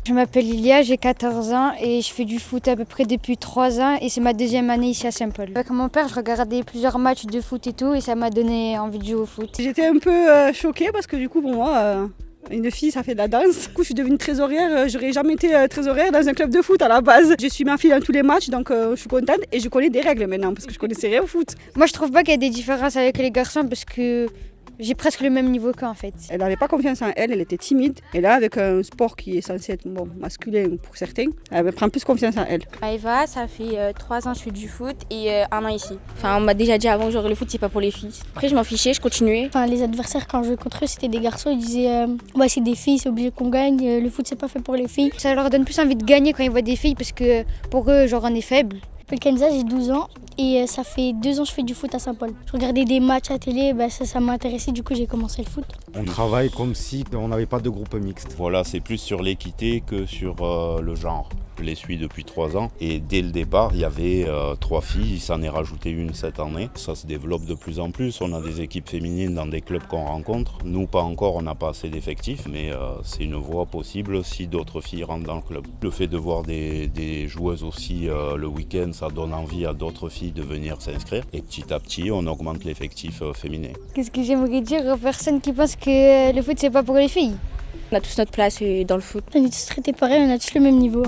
Je m'appelle Lilia, j'ai 14 ans et je fais du foot à peu près depuis 3 ans et c'est ma deuxième année ici à Saint-Paul. Avec mon père, je regardais plusieurs matchs de foot et tout et ça m'a donné envie de jouer au foot. J'étais un peu choquée parce que du coup, pour moi, une fille, ça fait de la danse. Du coup, je suis devenue trésorière. J'aurais jamais été trésorière dans un club de foot à la base. Je suis ma fille dans tous les matchs, donc je suis contente et je connais des règles maintenant parce que je connaissais rien au foot. Moi, je trouve pas qu'il y a des différences avec les garçons parce que j'ai presque le même niveau qu'eux en fait. Elle n'avait pas confiance en elle, elle était timide. Et là, avec un sport qui est censé être masculin pour certains, elle prend plus confiance en elle. Eva, ça fait 3 ans que je fais du foot et 1 an ici. Enfin, on m'a déjà dit avant, genre le foot c'est pas pour les filles. Après, je m'en fichais, je continuais. Enfin, les adversaires, quand je jouais contre eux, c'était des garçons. Ils disaient ouais, c'est des filles, c'est obligé qu'on gagne. Le foot, c'est pas fait pour les filles. Ça leur donne plus envie de gagner quand ils voient des filles parce que pour eux, genre on est faible. Je m'appelle Kenza, j'ai 12 ans et ça fait 2 ans que je fais du foot à Saint-Paul. Je regardais des matchs à télé, ça m'a intéressé, du coup j'ai commencé le foot. On travaille comme si on n'avait pas de groupe mixte. Voilà, c'est plus sur l'équité que sur le genre. Je les suis depuis 3 ans et dès le départ, il y avait 3 filles, il s'en est rajouté une cette année. Ça se développe de plus en plus, on a des équipes féminines dans des clubs qu'on rencontre. Nous, pas encore, on n'a pas assez d'effectifs, mais c'est une voie possible si d'autres filles rentrent dans le club. Le fait de voir des joueuses aussi le week-end, ça donne envie à d'autres filles de venir s'inscrire. Et petit à petit, on augmente l'effectif féminin. Qu'est-ce que j'aimerais dire aux personnes qui pensent que le foot c'est pas pour les filles? On a tous notre place dans le foot. On est tous traités pareil, on a tous le même niveau.